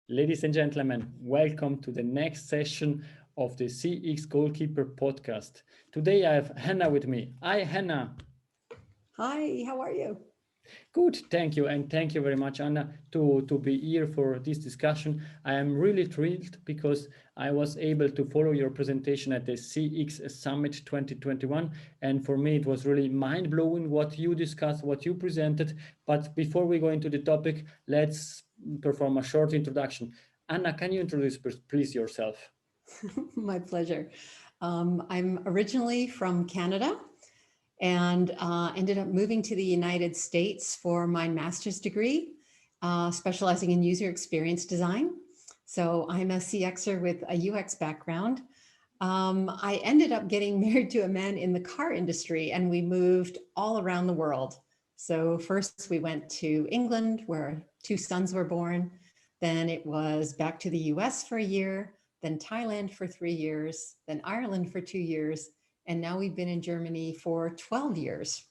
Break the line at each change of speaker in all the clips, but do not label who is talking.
Ladies and gentlemen, welcome to the next session of the CX Goalkeeper podcast. Today I have Hannah with me. Hi, Hannah.
Hi, how are you?
Good, thank you. And thank you very much, Anna, to be here for this discussion. I am really thrilled because I was able to follow your presentation at the CX Summit 2021. And for me, it was really mind blowing what you discussed, what you presented. But before we go into the topic, let's perform a short introduction. Anna, can you introduce please yourself?
My pleasure. I'm originally from Canada and ended up moving to the United States for my master's degree, specializing in user experience design. So I'm a CXer with a UX background. I ended up getting married to a man in the car industry and we moved all around the world. So first we went to England where two sons were born. Then it was back to the US for a year, then Thailand for 3 years, then Ireland for 2 years. And now we've been in Germany for 12 years.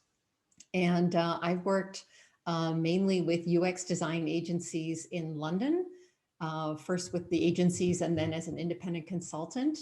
And I've worked mainly with UX design agencies in London, first with the agencies and then as an independent consultant.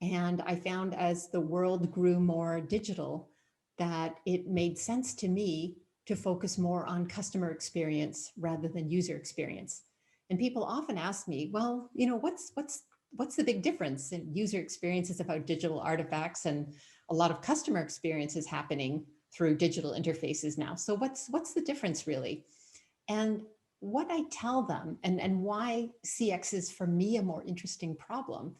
And I found as the world grew more digital, that it made sense to me to focus more on customer experience rather than user experience. And people often ask me, well, what's the big difference? In user experience is about digital artifacts, and a lot of customer experience is happening through digital interfaces now. So what's the difference really? And what I tell them, and why CX is for me a more interesting problem,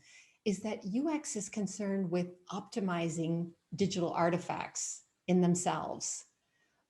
is that UX is concerned with optimizing digital artifacts in themselves.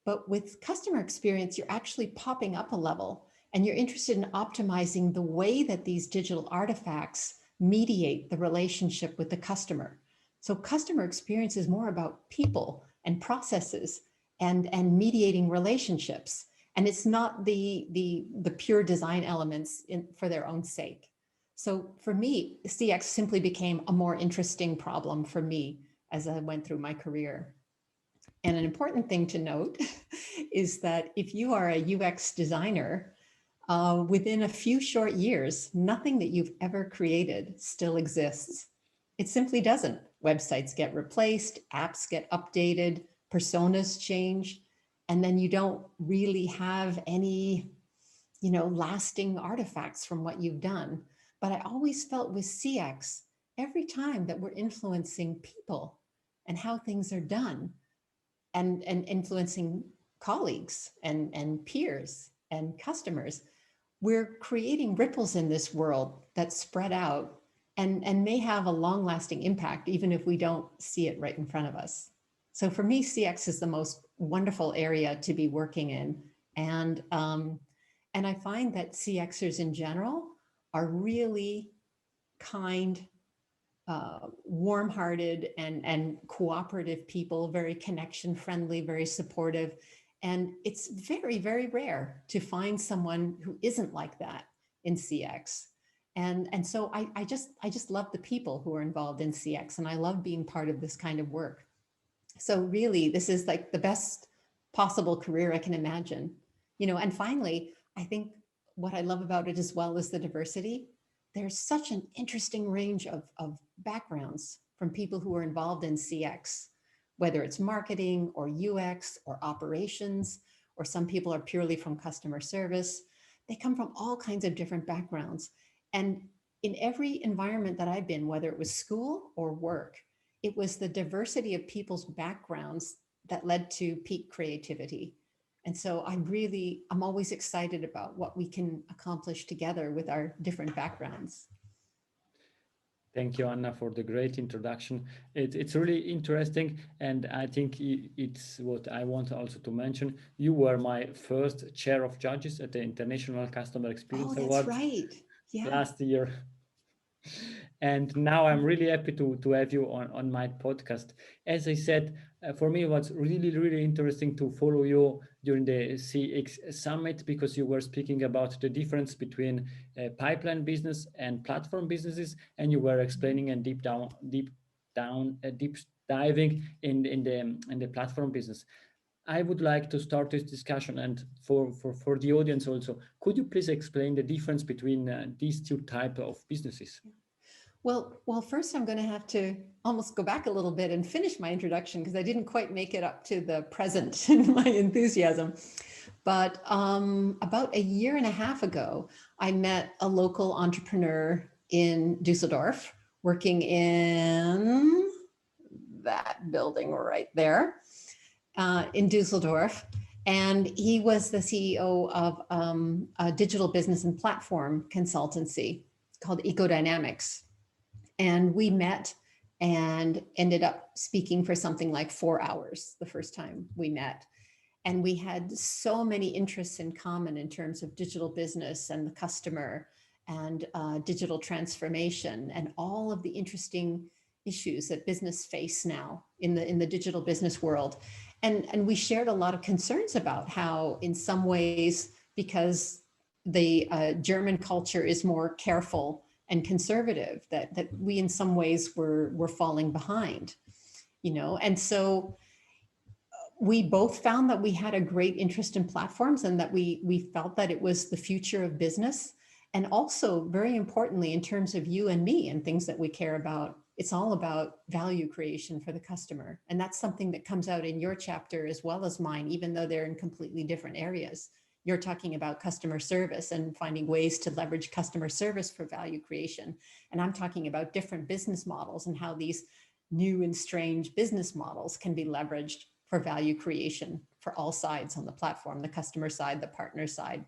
But with customer experience, you're actually popping up a level and you're interested in optimizing the way that these digital artifacts mediate the relationship with the customer. So customer experience is more about people and processes and mediating relationships. And it's not the pure design elements for their own sake. So for me, CX simply became a more interesting problem for me as I went through my career. And an important thing to note is that if you are a UX designer, within a few short years, nothing that you've ever created still exists. It simply doesn't. Websites get replaced, apps get updated, personas change, and then you don't really have any, lasting artifacts from what you've done. But I always felt with CX, every time that we're influencing people and how things are done and influencing colleagues and peers and customers, we're creating ripples in this world that spread out and may have a long-lasting impact, even if we don't see it right in front of us. So for me, CX is the most wonderful area to be working in. And I find that CXers in general are really kind, warm-hearted and cooperative people, very connection-friendly, very supportive. And it's very, very rare to find someone who isn't like that in CX. And so I just love the people who are involved in CX, and I love being part of this kind of work. So really, this is like the best possible career I can imagine. And finally, I think what I love about it as well is the diversity. There's such an interesting range of backgrounds from people who are involved in CX, whether it's marketing or UX or operations, or some people are purely from customer service. They come from all kinds of different backgrounds. And in every environment that I've been, whether it was school or work, it was the diversity of people's backgrounds that led to peak creativity. And so I'm always excited about what we can accomplish together with our different backgrounds.
Thank you, Anna, for the great introduction. It's really interesting, and I think it's what I want also to mention. You were my first chair of judges at the International Customer Experience
Oh, that's
Awards
right. Yeah.
last year. And now I'm really happy to have you on my podcast. As I said, for me, it was really, really interesting to follow you during the CX Summit because you were speaking about the difference between pipeline business and platform businesses, and you were explaining and deep diving in the platform business. I would like to start this discussion, and for the audience also, could you please explain the difference between these two types of businesses?
Well, first I'm going to have to almost go back a little bit and finish my introduction because I didn't quite make it up to the present in my enthusiasm. But about a year and a half ago, I met a local entrepreneur in Dusseldorf, working in that building right there in Dusseldorf. And he was the CEO of a digital business and platform consultancy called EcoDynamics. And we met and ended up speaking for something like 4 hours the first time we met. And we had so many interests in common in terms of digital business and the customer and digital transformation and all of the interesting issues that business face now in the digital business world. And we shared a lot of concerns about how in some ways, because the German culture is more careful and conservative, that we in some ways were falling behind, and so we both found that we had a great interest in platforms and that we felt that it was the future of business. And also, very importantly, in terms of you and me and things that we care about, it's all about value creation for the customer. And that's something that comes out in your chapter as well as mine, even though they're in completely different areas. You're talking about customer service and finding ways to leverage customer service for value creation. And I'm talking about different business models and how these new and strange business models can be leveraged for value creation for all sides on the platform, the customer side, the partner side,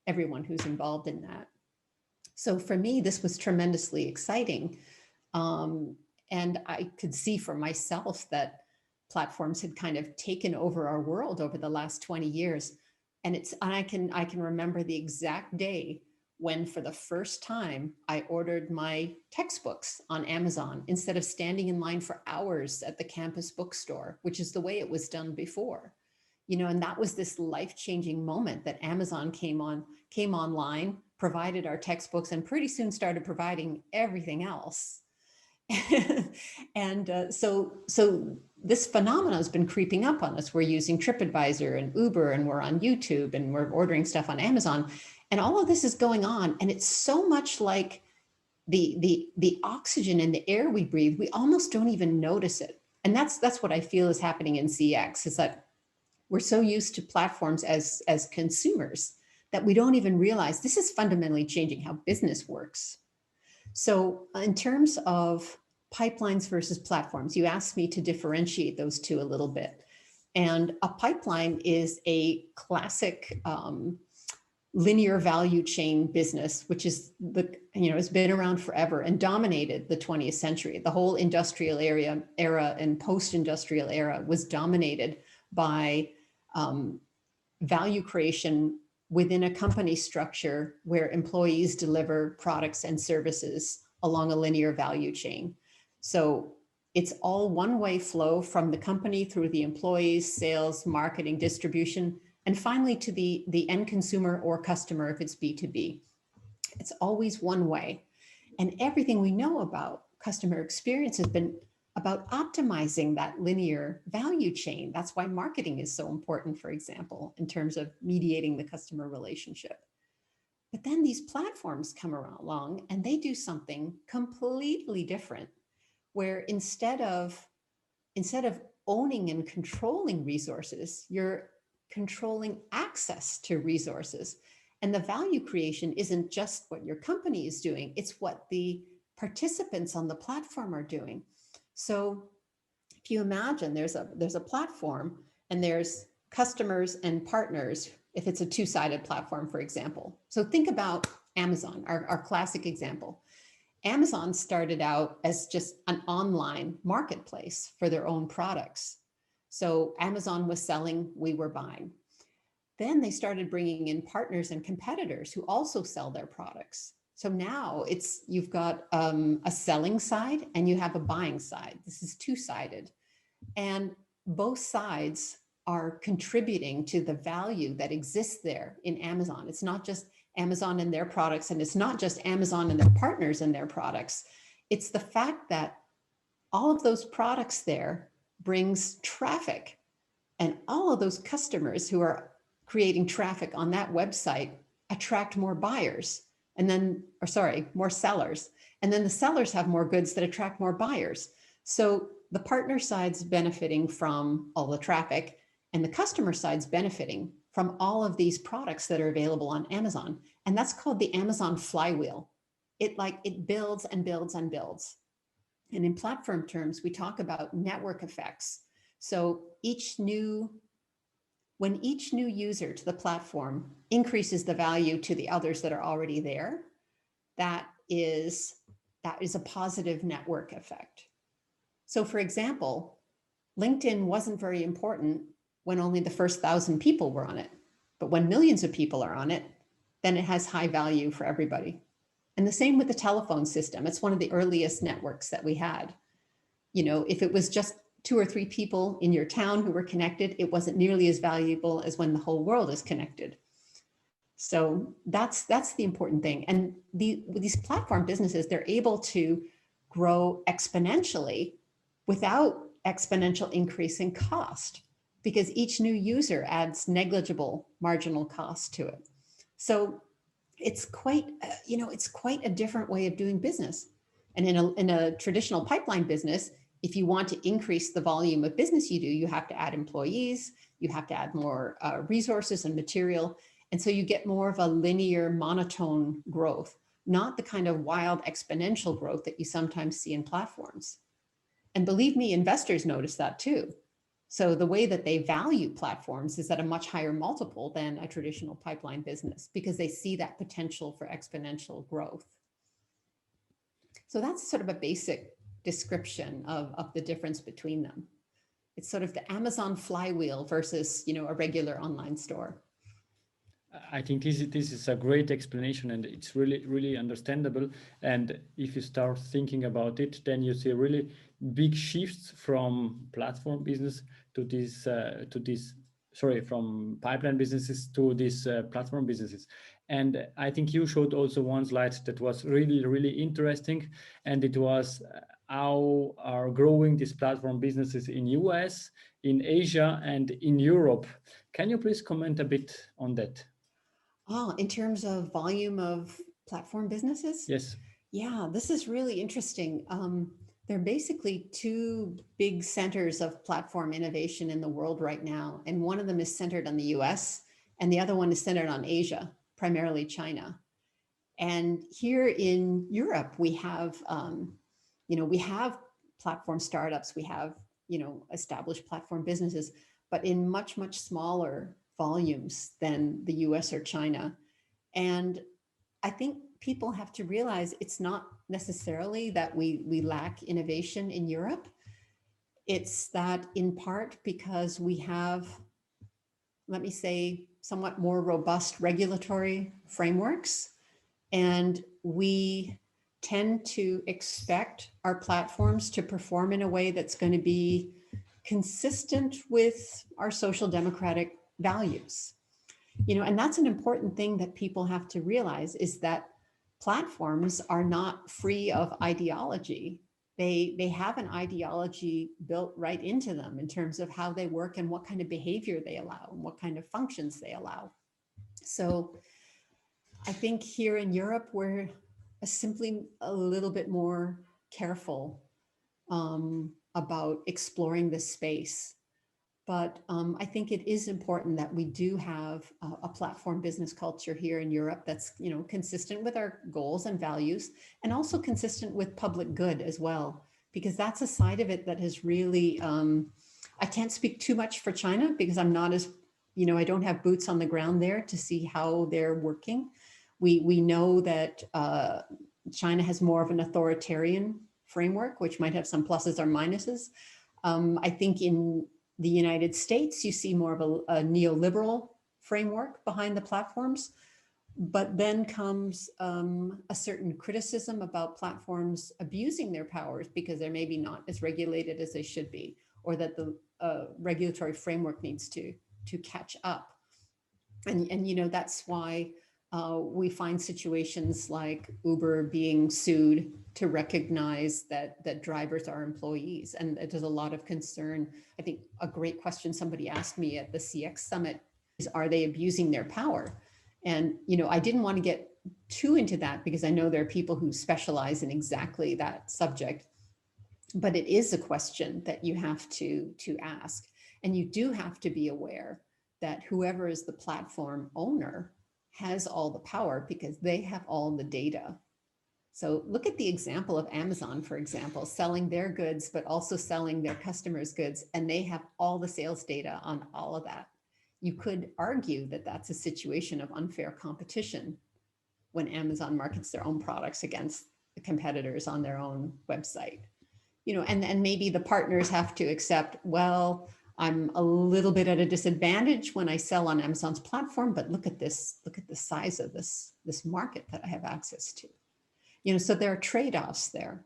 everyone who's involved in that. So for me, this was tremendously exciting. And I could see for myself that platforms had kind of taken over our world over the last 20 years. And I can remember the exact day when for the first time I ordered my textbooks on Amazon instead of standing in line for hours at the campus bookstore, which is the way it was done before. And that was this life-changing moment that Amazon came online, provided our textbooks, and pretty soon started providing everything else. And so this phenomenon has been creeping up on us. We're using TripAdvisor and Uber, and we're on YouTube, and we're ordering stuff on Amazon. And all of this is going on. And it's so much like the oxygen in the air we breathe. We almost don't even notice it. And that's what I feel is happening in CX, is that we're so used to platforms as consumers that we don't even realize this is fundamentally changing how business works. So in terms of pipelines versus platforms, you asked me to differentiate those two a little bit. And a pipeline is a classic linear value chain business, which is has been around forever and dominated the 20th century. The whole industrial era and post-industrial era was dominated by value creation within a company structure where employees deliver products and services along a linear value chain. So it's all one-way flow from the company through the employees, sales, marketing, distribution, and finally to the end consumer or customer if it's B2B. It's always one way. And everything we know about customer experience has been about optimizing that linear value chain. That's why marketing is so important, for example, in terms of mediating the customer relationship. But then these platforms come along and they do something completely different, where instead of owning and controlling resources, you're controlling access to resources. And the value creation isn't just what your company is doing, it's what the participants on the platform are doing. So if you imagine there's a platform and there's customers and partners, if it's a two-sided platform, for example. So think about Amazon, our classic example. Amazon started out as just an online marketplace for their own products. So Amazon was selling, we were buying. Then they started bringing in partners and competitors who also sell their products. So now you've got a selling side and you have a buying side. This is two-sided. And both sides are contributing to the value that exists there in Amazon. It's not just Amazon and their products, and it's not just Amazon and their partners and their products. It's the fact that all of those products there brings traffic And all of those customers who are creating traffic on that website attract more buyers and then, or sorry, more sellers. And then the sellers have more goods that attract more buyers. So the partner side's benefiting from all the traffic, and the customer side's benefiting from all of these products that are available on Amazon. And that's called the Amazon flywheel. It builds and builds and builds. And in platform terms, we talk about network effects. So when each new user to the platform increases the value to the others that are already there, that is a positive network effect. So for example, LinkedIn wasn't very important when only the first 1,000 people were on it. But when millions of people are on it, then it has high value for everybody. And the same with the telephone system. It's one of the earliest networks that we had. You know, if it was just 2 or 3 people in your town who were connected, it wasn't nearly as valuable as when the whole world is connected. So that's the important thing. And these platform businesses, they're able to grow exponentially without exponential increase in cost, because each new user adds negligible marginal cost to it. So it's quite a different way of doing business. And in a traditional pipeline business, if you want to increase the volume of business you do, you have to add employees, you have to add more resources and material. And so you get more of a linear, monotone growth, not the kind of wild exponential growth that you sometimes see in platforms. And believe me, investors notice that too. So the way that they value platforms is at a much higher multiple than a traditional pipeline business, because they see that potential for exponential growth. So that's sort of a basic description of the difference between them. It's sort of the Amazon flywheel versus, a regular online store.
I think this is a great explanation, and it's really, really understandable. And if you start thinking about it, then you see really big shifts from platform business from pipeline businesses to these platform businesses. And I think you showed also one slide that was really, really interesting, and it was how are growing these platform businesses in US, in Asia, and in Europe. Can you please comment a bit on that?
Oh, in terms of volume of platform businesses?
Yes.
Yeah, this is really interesting. There are basically 2 big centers of platform innovation in the world right now. And one of them is centered on the US, and the other one is centered on Asia, primarily China. And here in Europe, we have platform startups, we have, established platform businesses, but in much, much smaller volumes than the US or China. And I think people have to realize it's not necessarily that we lack innovation in Europe. It's that in part because we have, let me say, somewhat more robust regulatory frameworks, and we tend to expect our platforms to perform in a way that's going to be consistent with our social democratic values. And that's an important thing that people have to realize, is that platforms are not free of ideology. They have an ideology built right into them in terms of how they work and what kind of behavior they allow and what kind of functions they allow. So I think here in Europe, we're simply a little bit more careful about exploring this space. But I think it is important that we do have a platform business culture here in Europe that's, consistent with our goals and values, and also consistent with public good as well, because that's a side of it that has really, I can't speak too much for China because I'm not as, I don't have boots on the ground there to see how they're working. We know that China has more of an authoritarian framework, which might have some pluses or minuses. I think in the United States, you see more of a neoliberal framework behind the platforms, but then comes a certain criticism about platforms abusing their powers because they're maybe not as regulated as they should be, or that the regulatory framework needs to catch up. And that's why we find situations like Uber being sued to recognize that drivers are employees. And there's a lot of concern. I think a great question somebody asked me at the CX Summit is, are they abusing their power? And, I didn't want to get too into that because I know there are people who specialize in exactly that subject. But it is a question that you have to ask. And you do have to be aware that whoever is the platform owner has all the power because they have all the data. So look at the example of Amazon, for example, selling their goods, but also selling their customers' goods, and they have all the sales data on all of that. You could argue that that's a situation of unfair competition when Amazon markets their own products against the competitors on their own website. And maybe the partners have to accept, well, I'm a little bit at a disadvantage when I sell on Amazon's platform, but look at the size of this market that I have access to. So there are trade-offs there.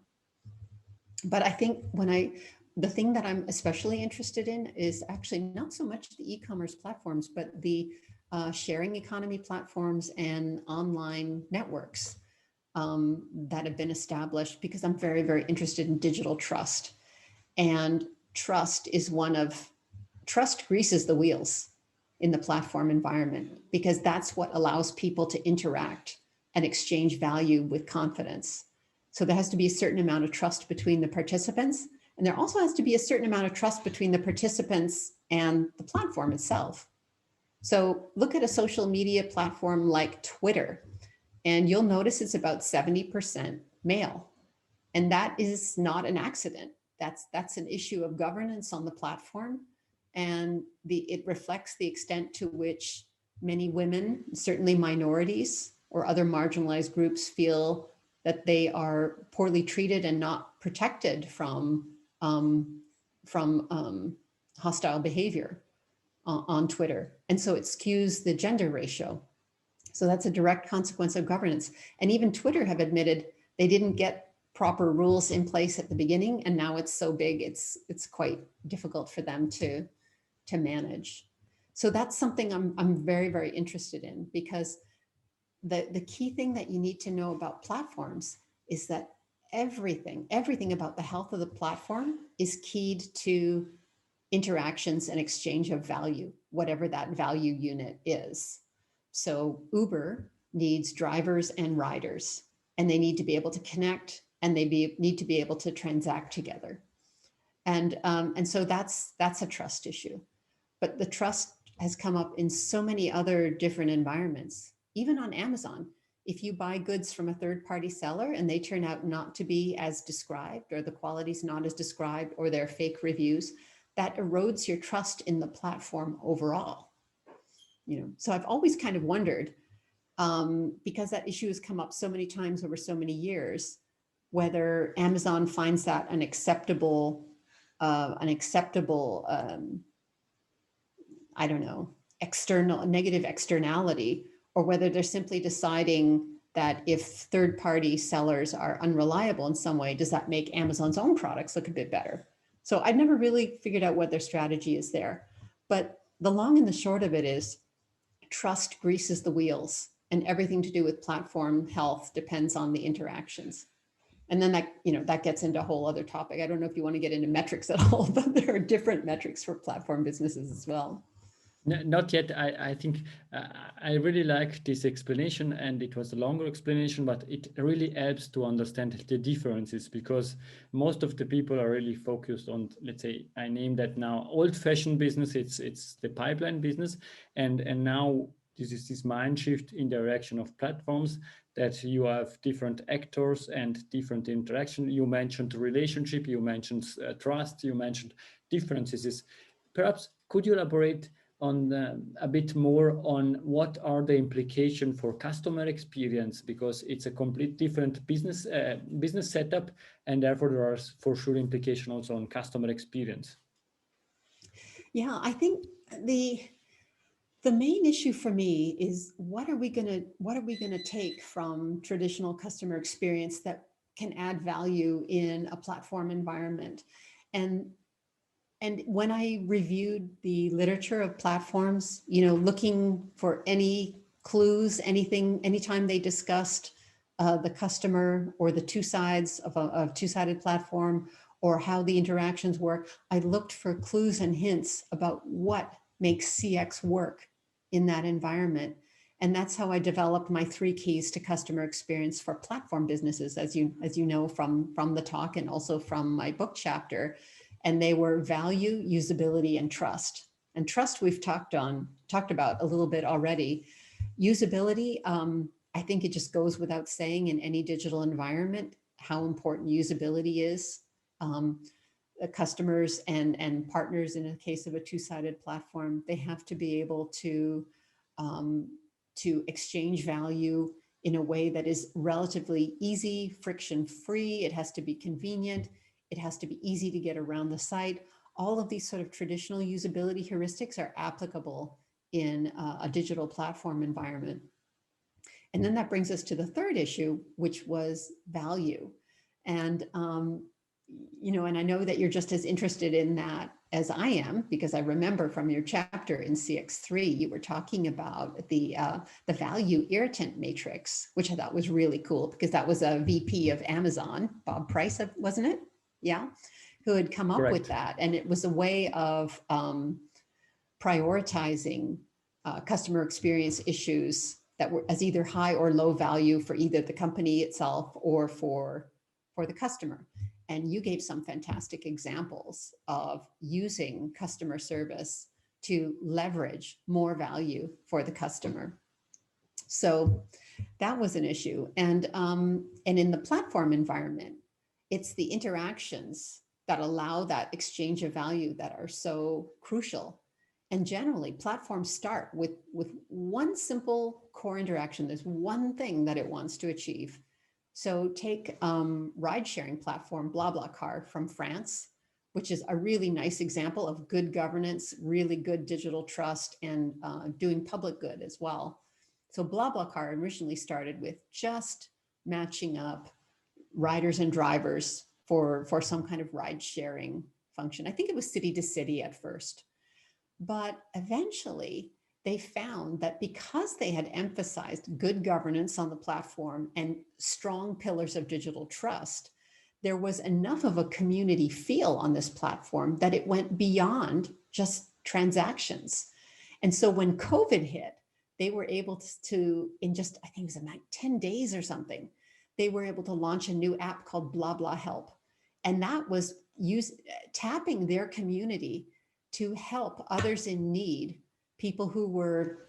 But I think the thing that I'm especially interested in is actually not so much the e-commerce platforms, but the sharing economy platforms and online networks that have been established, because I'm very, very interested in digital trust. And trust greases the wheels in the platform environment, because that's what allows people to interact and exchange value with confidence. So there has to be a certain amount of trust between the participants. And there also has to be a certain amount of trust between the participants and the platform itself. So look at a social media platform like Twitter, and you'll notice it's about 70% male. And that is not an accident. That's an issue of governance on the platform. And it reflects the extent to which many women, certainly minorities or other marginalized groups, feel that they are poorly treated and not protected from hostile behavior on Twitter. And so it skews the gender ratio. So that's a direct consequence of governance. And even Twitter have admitted they didn't get proper rules in place at the beginning, and now it's so big, it's quite difficult for them to manage. So that's something I'm very, very interested in, because the key thing that you need to know about platforms is that everything about the health of the platform is keyed to interactions and exchange of value, whatever that value unit is. So Uber needs drivers and riders, and they need to be able to connect, and they need to be able to transact together. And so that's a trust issue. But the trust has come up in so many other different environments. Even on Amazon, if you buy goods from a third-party seller and they turn out not to be as described, or the quality's not as described, or they're fake reviews, that erodes your trust in the platform overall. So I've always kind of wondered, because that issue has come up so many times over so many years, whether Amazon finds that an acceptable, I don't know, negative externality, or whether they're simply deciding that if third-party sellers are unreliable in some way, does that make Amazon's own products look a bit better? So I've never really figured out what their strategy is there. But the long and the short of it is, trust greases the wheels, and everything to do with platform health depends on the interactions. And then that gets into a whole other topic. I don't know if you want to get into metrics at all, but there are different metrics for platform businesses as well.
Not yet. I think I really like this explanation, and it was a longer explanation, but it really helps to understand the differences, because most of the people are really focused on, let's say, I name that now old-fashioned business. It's the pipeline business, and now this is this mind shift in the direction of platforms, that you have different actors and different interaction. You mentioned relationship, you mentioned trust, you mentioned differences. Perhaps could you elaborate on a bit more on what are the implications for customer experience, because it's a complete different business setup, and therefore there are for sure implications also on customer experience.
Yeah, I think the main issue for me is what are we gonna take from traditional customer experience that can add value in a platform environment. And when I reviewed the literature of platforms, looking for any clues, anytime they discussed the customer or the two sides of a two-sided platform or how the interactions work, I looked for clues and hints about what makes CX work in that environment. And that's how I developed my 3 keys to customer experience for platform businesses, as you know from the talk and also from my book chapter. And they were value, usability, and trust. And trust we've talked about a little bit already. Usability, I think it just goes without saying in any digital environment how important usability is. The customers and partners, in a case of a two-sided platform, they have to be able to exchange value in a way that is relatively easy, friction-free. It has to be convenient. It has to be easy to get around the site. All of these sort of traditional usability heuristics are applicable in a digital platform environment. And then that brings us to the third issue, which was value. And, and I know that you're just as interested in that as I am, because I remember from your chapter in CX3, you were talking about the value irritant matrix, which I thought was really cool because that was a VP of Amazon, Bob Price, wasn't it? Yeah, who had come up
Correct.
with that. And it was a way of prioritizing customer experience issues that were as either high or low value for either the company itself or for the customer. And you gave some fantastic examples of using customer service to leverage more value for the customer. So that was an issue. And in the platform environment, it's the interactions that allow that exchange of value that are so crucial. And generally, platforms start with one simple core interaction. There's one thing that it wants to achieve. So take ride-sharing platform BlaBlaCar from France, which is a really nice example of good governance, really good digital trust, and doing public good as well. So BlaBlaCar originally started with just matching up riders and drivers for some kind of ride-sharing function. I think it was city to city at first. But eventually, they found that because they had emphasized good governance on the platform and strong pillars of digital trust, there was enough of a community feel on this platform that it went beyond just transactions. And so when COVID hit, they were able to, in just, I think it was like 10 days or something, they were able to launch a new app called BlaBlaHelp. And that was tapping their community to help others in need, people who were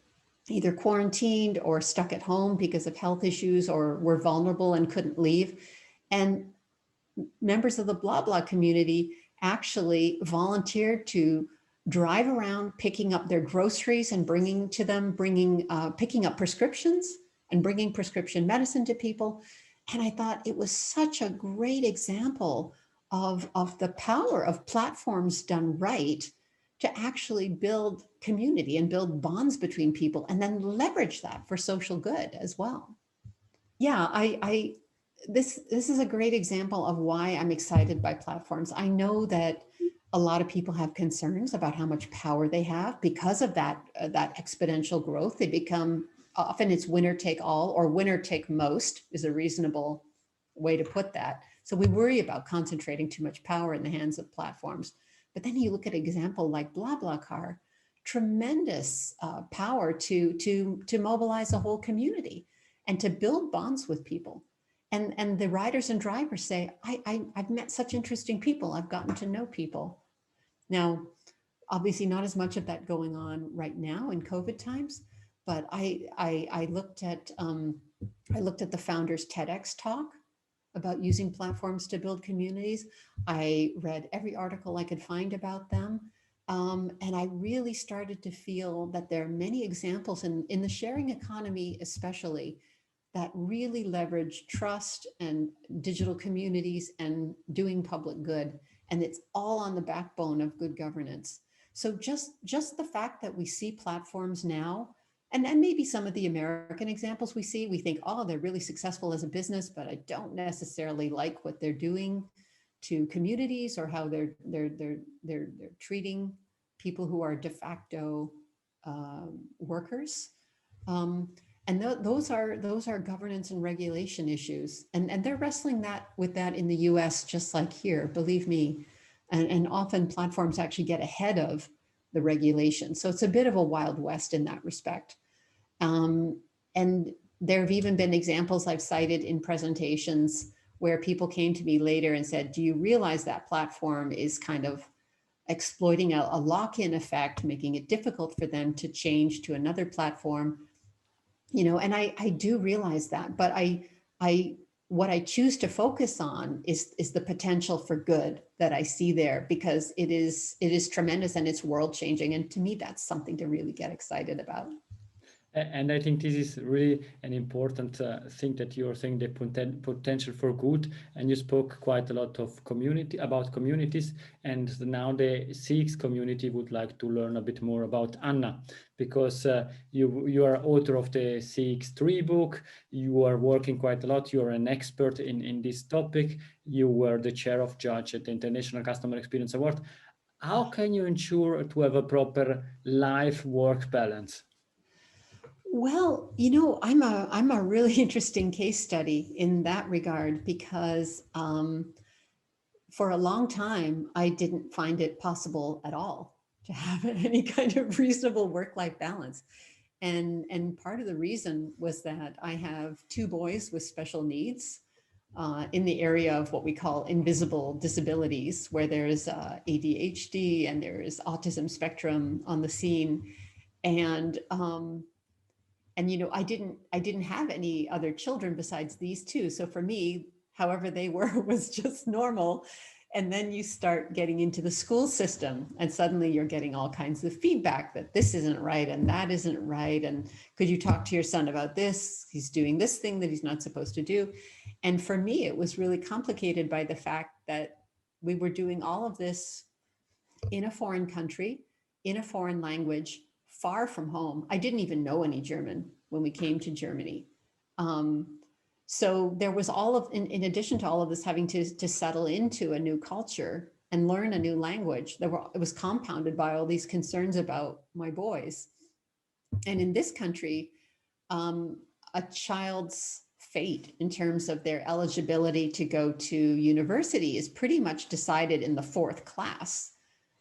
either quarantined or stuck at home because of health issues or were vulnerable and couldn't leave. And members of the BlaBla community actually volunteered to drive around picking up their groceries and bringing to them, picking up prescriptions and bringing prescription medicine to people. And I thought it was such a great example of the power of platforms done right to actually build community and build bonds between people and then leverage that for social good as well. Yeah, this is a great example of why I'm excited by platforms. I know that a lot of people have concerns about how much power they have because of that exponential growth. They become, often it's winner take all or winner take most is a reasonable way to put that. So we worry about concentrating too much power in the hands of platforms. But then you look at an example like BlaBlaCar, tremendous power to mobilize a whole community and to build bonds with people. And the riders and drivers say, I've met such interesting people. I've gotten to know people. Now, obviously not as much of that going on right now in COVID times, but I looked at the founder's TEDx talk about using platforms to build communities. I read every article I could find about them. And I really started to feel that there are many examples in the sharing economy, especially, that really leverage trust and digital communities and doing public good. And it's all on the backbone of good governance. So just the fact that we see platforms now, and maybe some of the American examples we see, we think, oh, they're really successful as a business, but I don't necessarily like what they're doing to communities or how they're treating people who are de facto workers. Those are governance and regulation issues, and they're wrestling with that in the U.S. just like here, believe me, and often platforms actually get ahead of the regulation, so it's a bit of a wild west in that respect. And there have even been examples I've cited in presentations where people came to me later and said, "Do you realize that platform is kind of exploiting a lock-in effect, making it difficult for them to change to another platform?" And I do realize that, but I what I choose to focus on is the potential for good that I see there, because it is tremendous and it's world changing, and to me that's something to really get excited about.
And I think this is really an important thing that you're saying, the potential for good. And you spoke quite a lot of about communities. And now the CX community would like to learn a bit more about Anna, because you are author of the CX3 book. You are working quite a lot. You are an expert in this topic. You were the chair of judge at the International Customer Experience Award. How can you ensure to have a proper life-work balance?
Well, I'm a really interesting case study in that regard, because for a long time I didn't find it possible at all to have any kind of reasonable work-life balance. And part of the reason was that I have two boys with special needs in the area of what we call invisible disabilities, where there's ADHD and there is autism spectrum on the scene. And I didn't have any other children besides these two. So for me, however they were was just normal. And then you start getting into the school system, and suddenly you're getting all kinds of feedback that this isn't right and that isn't right. And could you talk to your son about this? He's doing this thing that he's not supposed to do. And for me, it was really complicated by the fact that we were doing all of this in a foreign country, in a foreign language, far from home. I didn't even know any German when we came to Germany. So there was all of, in addition to all of this, having to settle into a new culture and learn a new language, it was compounded by all these concerns about my boys. And in this country, a child's fate in terms of their eligibility to go to university is pretty much decided in the fourth class.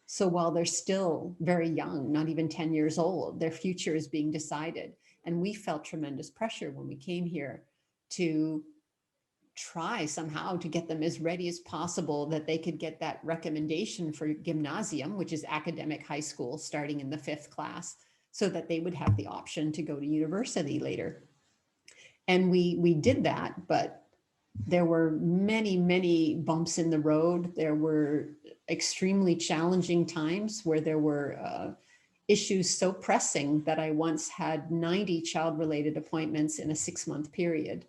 So while they're still very young, not even 10 years old, their future is being decided. And we felt tremendous pressure when we came here to try somehow to get them as ready as possible, that they could get that recommendation for gymnasium, which is academic high school, starting in the fifth class, so that they would have the option to go to university later. And we did that, but there were many bumps in the road. There were extremely challenging times where there were issues so pressing that I once had 90 child-related appointments in a 6-month period.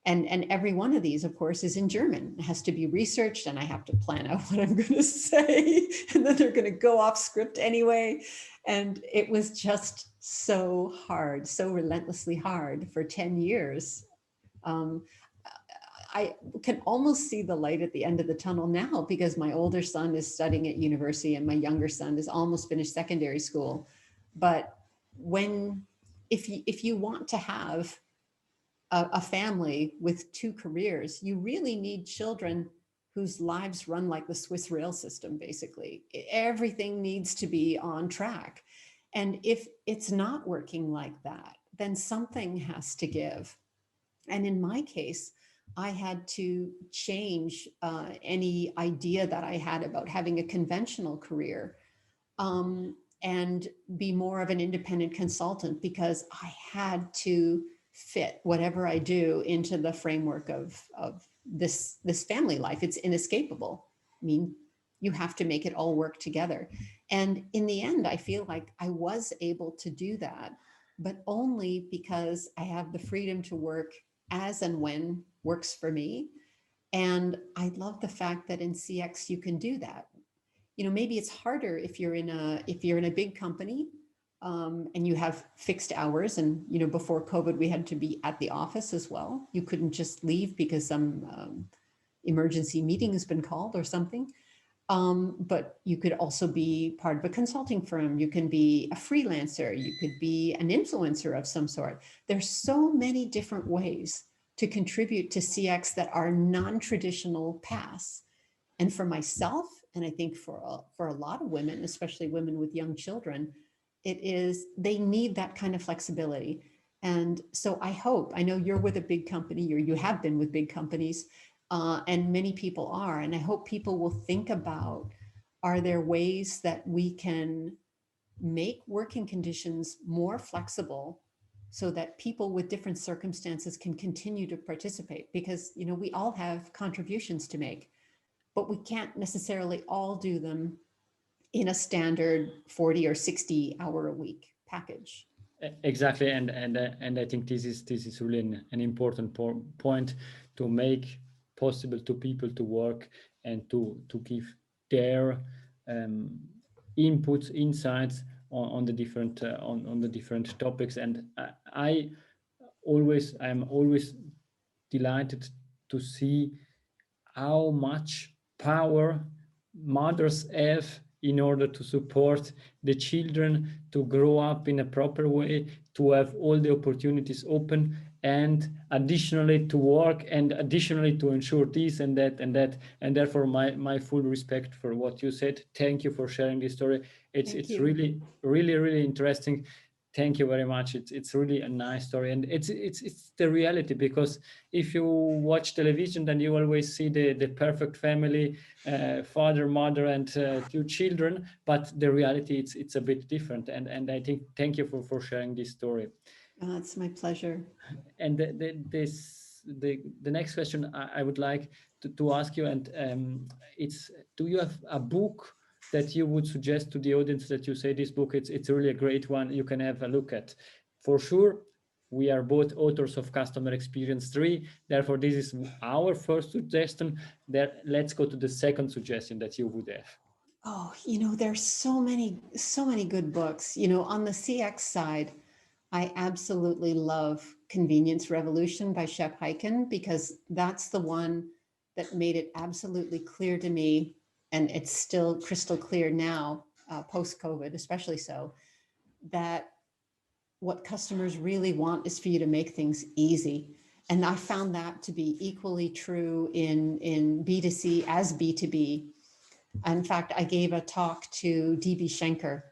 And every one of these, of course, is in German. It has to be researched, and I have to plan out what I'm going to say, and then they're going to go off script anyway. And it was just so hard, so relentlessly hard for 10 years. I can almost see the light at the end of the tunnel now, because my older son is studying at university and my younger son is almost finished secondary school. But if you want to have a family with two careers, you really need children whose lives run like the Swiss rail system, basically. Everything needs to be on track. And if it's not working like that, then something has to give. And in my case, I had to change any idea that I had about having a conventional career, and be more of an independent consultant, because I had to fit whatever I do into the framework of this family life. It's inescapable. I mean, you have to make it all work together. And in the end, I feel like I was able to do that, but only because I have the freedom to work as and when works for me. And I love the fact that in CX you can do that. Maybe it's harder if you're in a big company, and you have fixed hours. And before COVID, we had to be at the office as well. You couldn't just leave because some emergency meeting has been called or something. But you could also be part of a consulting firm. You can be a freelancer. You could be an influencer of some sort. There's so many different ways to contribute to CX that are non-traditional paths. And for myself, and I think for a lot of women, especially women with young children, they need that kind of flexibility. And so I know you're with a big company, or you have been with big companies, and many people are. And I hope people will think about, are there ways that we can make working conditions more flexible so that people with different circumstances can continue to participate? Because, we all have contributions to make, but we can't necessarily all do them in a standard 40 or 60 hour a week package.
Exactly, and I think this is really an important point to make possible to people to work and to give their inputs, insights on the different on the different topics. And I'm always delighted to see how much power mothers have in order to support the children to grow up in a proper way, to have all the opportunities open, and additionally to work, and additionally to ensure this and that and that. And therefore my full respect for what you said. Thank you for sharing this story. It's really, really, really interesting. Thank you very much. It's really a nice story, and it's the reality, because if you watch television, then you always see the perfect family, father, mother, and two children. But the reality, it's a bit different. And I think, thank you for sharing this story.
It's my pleasure.
And the next question I would like to ask you, and it's, do you have a book that you would suggest to the audience, that you say this book, it's really a great one, you can have a look at? For sure, we are both authors of Customer Experience 3, therefore this is our first suggestion. Let's go to the second suggestion that you would have.
Oh, there's so many good books. On the CX side, I absolutely love Convenience Revolution by Shep Hyken, because that's the one that made it absolutely clear to me, and it's still crystal clear now, post-COVID, especially so, that what customers really want is for you to make things easy. And I found that to be equally true in B2C as B2B. In fact, I gave a talk to DB Schenker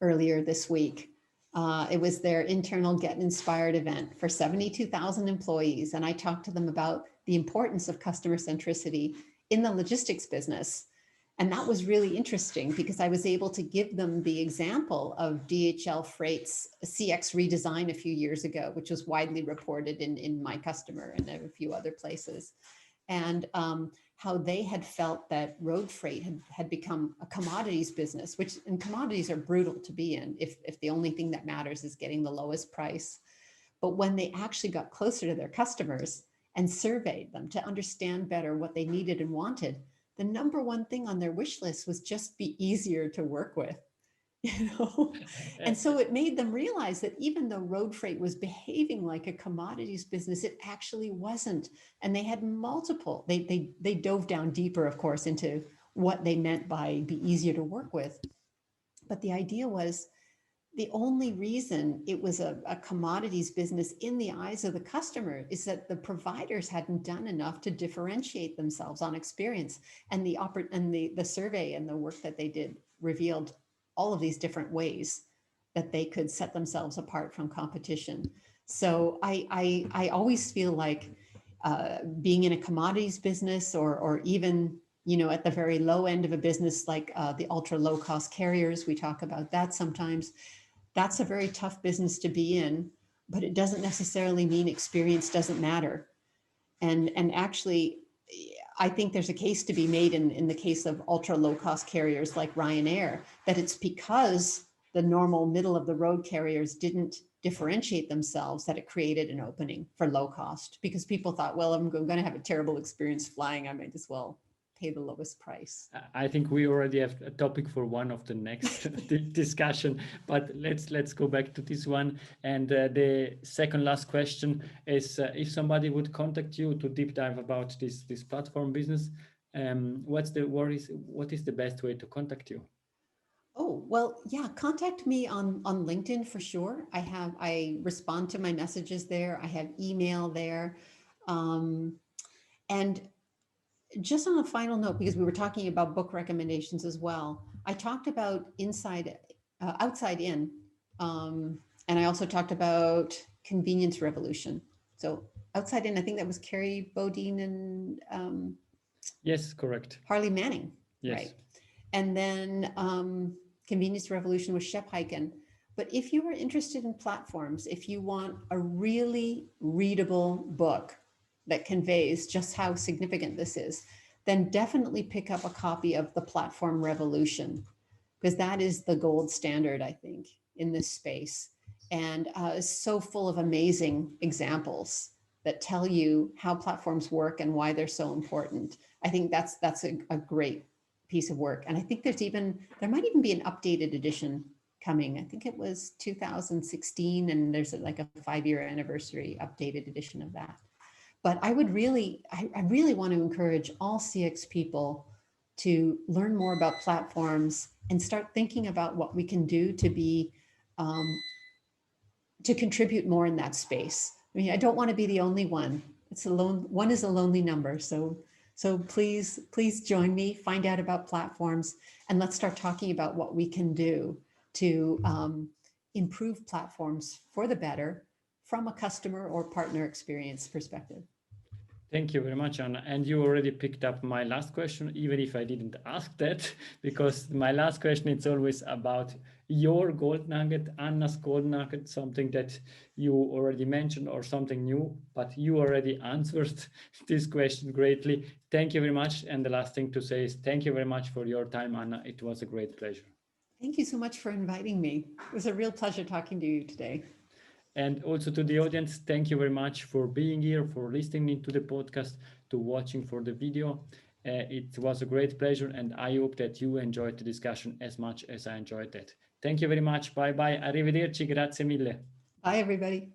earlier this week. It was their internal Get Inspired event for 72,000 employees. And I talked to them about the importance of customer centricity in the logistics business. And that was really interesting, because I was able to give them the example of DHL Freight's CX redesign a few years ago, which was widely reported in My Customer and a few other places. And how they had felt that road freight had become a commodities business, and commodities are brutal to be in if the only thing that matters is getting the lowest price. But when they actually got closer to their customers and surveyed them to understand better what they needed and wanted, the number one thing on their wish list was just be easier to work with. And so it made them realize that even though road freight was behaving like a commodities business, it actually wasn't. And they had multiple, they dove down deeper, of course, into what they meant by be easier to work with. But the idea was, the only reason it was a commodities business in the eyes of the customer is that the providers hadn't done enough to differentiate themselves on experience. And the survey and the work that they did revealed all of these different ways that they could set themselves apart from competition. So I always feel like being in a commodities business, or even at the very low end of a business like the ultra low cost carriers, we talk about that sometimes. That's a very tough business to be in, but it doesn't necessarily mean experience doesn't matter. And actually, I think there's a case to be made in the case of ultra low cost carriers like Ryanair, that it's because the normal middle of the road carriers didn't differentiate themselves that it created an opening for low cost, because people thought, well, I'm going to have a terrible experience flying, I might as well pay the lowest price.
I think we already have a topic for one of the next discussion, but let's go back to this one. And the second last question is, if somebody would contact you to deep dive about this platform business, what is the best way to contact you?
Oh, well, yeah, contact me on LinkedIn for sure. I respond to my messages there. I have email there. Um, and just on a final note, because we were talking about book recommendations as well, I talked about outside in, and I also talked about Convenience Revolution. So outside in, I think that was Carrie Bodine and
Yes, correct.
Harley Manning,
Yes.
right? And then Convenience Revolution with Shep Hyken. But if you are interested in platforms, if you want a really readable book that conveys just how significant this is, then definitely pick up a copy of The Platform Revolution, because that is the gold standard, I think, in this space. And is so full of amazing examples that tell you how platforms work and why they're so important. I think that's a great piece of work. And I think there might even be an updated edition coming. I think it was 2016, and there's like a 5-year anniversary updated edition of that. But I really want to encourage all CX people to learn more about platforms and start thinking about what we can do to contribute more in that space. I mean, I don't want to be the only one. One is a lonely number. So please join me, find out about platforms, and let's start talking about what we can do to improve platforms for the better from a customer or partner experience perspective.
Thank you very much, Anna. And you already picked up my last question, even if I didn't ask that, because my last question is always about your gold nugget, Anna's gold nugget, something that you already mentioned or something new, but you already answered this question greatly. Thank you very much. And the last thing to say is thank you very much for your time, Anna. It was a great pleasure.
Thank you so much for inviting me. It was a real pleasure talking to you today.
And also to the audience, thank you very much for being here, for listening to the podcast, to watching for the video. It was a great pleasure, and I hope that you enjoyed the discussion as much as I enjoyed it. Thank you very much. Bye bye. Arrivederci. Grazie mille.
Bye, everybody.